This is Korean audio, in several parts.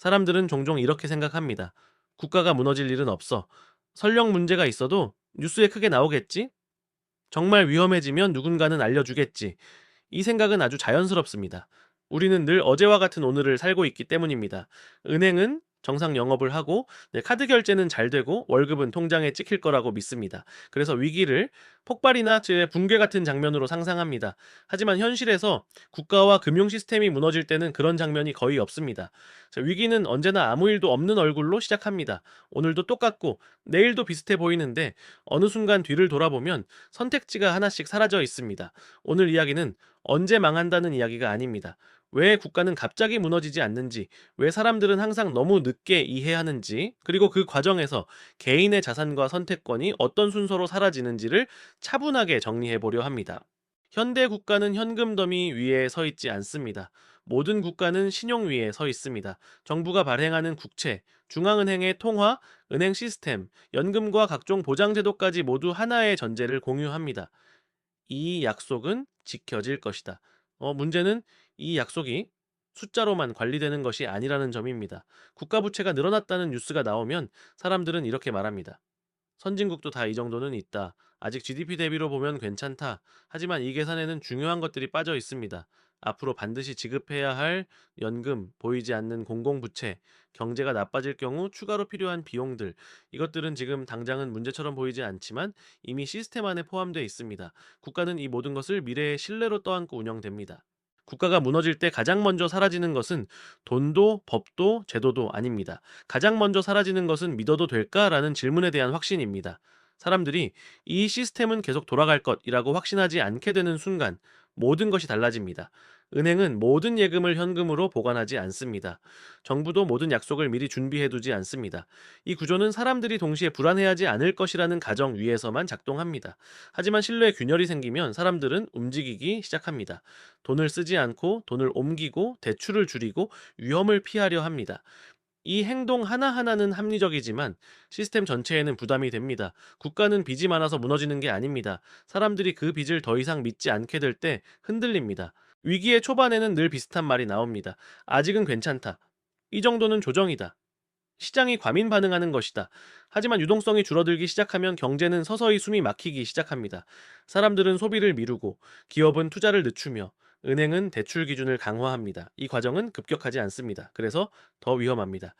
사람들은 종종 이렇게 생각합니다. 국가가 무너질 일은 없어. 설령 문제가 있어도 뉴스에 크게 나오겠지? 정말 위험해지면 누군가는 알려주겠지. 이 생각은 아주 자연스럽습니다. 우리는 늘 어제와 같은 오늘을 살고 있기 때문입니다. 은행은 정상 영업을 하고, 카드 결제는 잘 되고 월급은 통장에 찍힐 거라고 믿습니다. 그래서 위기를 폭발이나 붕괴 같은 장면으로 상상합니다. 하지만 현실에서 국가와 금융 시스템이 무너질 때는 그런 장면이 거의 없습니다. 위기는 언제나 아무 일도 없는 얼굴로 시작합니다. 오늘도 똑같고 내일도 비슷해 보이는데 어느 순간 뒤를 돌아보면 선택지가 하나씩 사라져 있습니다. 오늘 이야기는 언제 망한다는 이야기가 아닙니다. 왜 국가는 갑자기 무너지지 않는지, 왜 사람들은 항상 너무 늦게 이해하는지, 그리고 그 과정에서 개인의 자산과 선택권이 어떤 순서로 사라지는지를 차분하게 정리해 보려 합니다. 현대 국가는 현금 더미 위에 서 있지 않습니다. 모든 국가는 신용 위에 서 있습니다. 정부가 발행하는 국채, 중앙은행의 통화, 은행 시스템, 연금과 각종 보장제도까지 모두 하나의 전제를 공유합니다. 이 약속은 지켜질 것이다. 문제는 이 약속이 숫자로만 관리되는 것이 아니라는 점입니다. 국가 부채가 늘어났다는 뉴스가 나오면 사람들은 이렇게 말합니다. 선진국도 다 이 정도는 있다. 아직 GDP 대비로 보면 괜찮다. 하지만 이 계산에는 중요한 것들이 빠져 있습니다. 앞으로 반드시 지급해야 할 연금, 보이지 않는 공공부채, 경제가 나빠질 경우 추가로 필요한 비용들, 이것들은 지금 당장은 문제처럼 보이지 않지만 이미 시스템 안에 포함되어 있습니다. 국가는 이 모든 것을 미래의 신뢰로 떠안고 운영됩니다. 국가가 무너질 때 가장 먼저 사라지는 것은 돈도 법도 제도도 아닙니다. 가장 먼저 사라지는 것은 믿어도 될까라는 질문에 대한 확신입니다. 사람들이 이 시스템은 계속 돌아갈 것이라고 확신하지 않게 되는 순간 모든 것이 달라집니다. 은행은 모든 예금을 현금으로 보관하지 않습니다. 정부도 모든 약속을 미리 준비해두지 않습니다. 이 구조는 사람들이 동시에 불안해하지 않을 것이라는 가정 위에서만 작동합니다. 하지만 신뢰의 균열이 생기면 사람들은 움직이기 시작합니다. 돈을 쓰지 않고 돈을 옮기고 대출을 줄이고 위험을 피하려 합니다. 이 행동 하나하나는 합리적이지만 시스템 전체에는 부담이 됩니다. 국가는 빚이 많아서 무너지는 게 아닙니다. 사람들이 그 빚을 더 이상 믿지 않게 될 때 흔들립니다. 위기의 초반에는 늘 비슷한 말이 나옵니다. 아직은 괜찮다. 이 정도는 조정이다. 시장이 과민 반응하는 것이다. 하지만 유동성이 줄어들기 시작하면 경제는 서서히 숨이 막히기 시작합니다. 사람들은 소비를 미루고 기업은 투자를 늦추며 은행은 대출 기준을 강화합니다. 이 과정은 급격하지 않습니다. 그래서 더 위험합니다.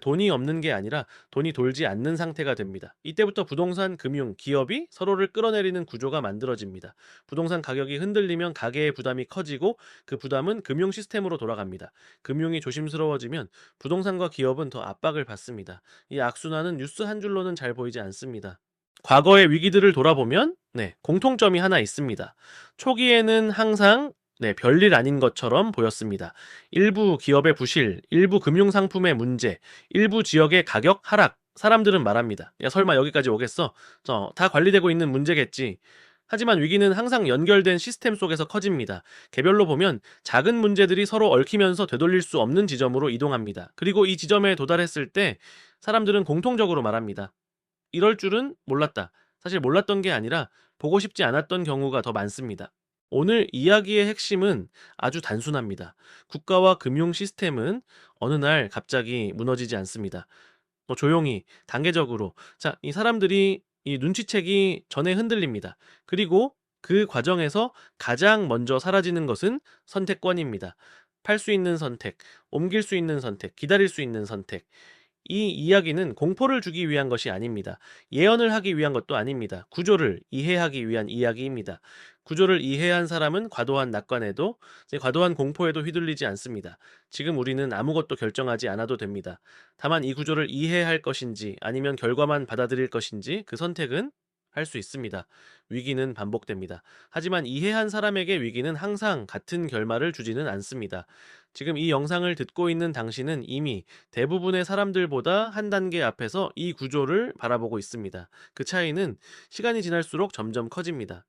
돈이 없는 게 아니라 돈이 돌지 않는 상태가 됩니다. 이때부터 부동산, 금융, 기업이 서로를 끌어내리는 구조가 만들어집니다. 부동산 가격이 흔들리면 가계의 부담이 커지고 그 부담은 금융 시스템으로 돌아갑니다. 금융이 조심스러워지면 부동산과 기업은 더 압박을 받습니다. 이 악순환은 뉴스 한 줄로는 잘 보이지 않습니다. 과거의 위기들을 돌아보면 공통점이 하나 있습니다. 초기에는 항상 별일 아닌 것처럼 보였습니다. 일부 기업의 부실, 일부 금융상품의 문제, 일부 지역의 가격 하락, 사람들은 말합니다. 야, 설마 여기까지 오겠어? 다 관리되고 있는 문제겠지. 하지만 위기는 항상 연결된 시스템 속에서 커집니다. 개별로 보면 작은 문제들이 서로 얽히면서 되돌릴 수 없는 지점으로 이동합니다. 그리고 이 지점에 도달했을 때 사람들은 공통적으로 말합니다. 이럴 줄은 몰랐다. 사실 몰랐던 게 아니라 보고 싶지 않았던 경우가 더 많습니다. 오늘 이야기의 핵심은 아주 단순합니다. 국가와 금융 시스템은 어느 날 갑자기 무너지지 않습니다. 조용히, 단계적으로. 이 사람들이 이 눈치채기 전에 흔들립니다. 그리고 그 과정에서 가장 먼저 사라지는 것은 선택권입니다. 팔 수 있는 선택, 옮길 수 있는 선택, 기다릴 수 있는 선택. 이 이야기는 공포를 주기 위한 것이 아닙니다. 예언을 하기 위한 것도 아닙니다. 구조를 이해하기 위한 이야기입니다. 구조를 이해한 사람은 과도한 낙관에도, 과도한 공포에도 휘둘리지 않습니다. 지금 우리는 아무것도 결정하지 않아도 됩니다. 다만 이 구조를 이해할 것인지 아니면 결과만 받아들일 것인지 그 선택은 할 수 있습니다. 위기는 반복됩니다. 하지만 이해한 사람에게 위기는 항상 같은 결말을 주지는 않습니다. 지금 이 영상을 듣고 있는 당신은 이미 대부분의 사람들보다 한 단계 앞에서 이 구조를 바라보고 있습니다. 그 차이는 시간이 지날수록 점점 커집니다.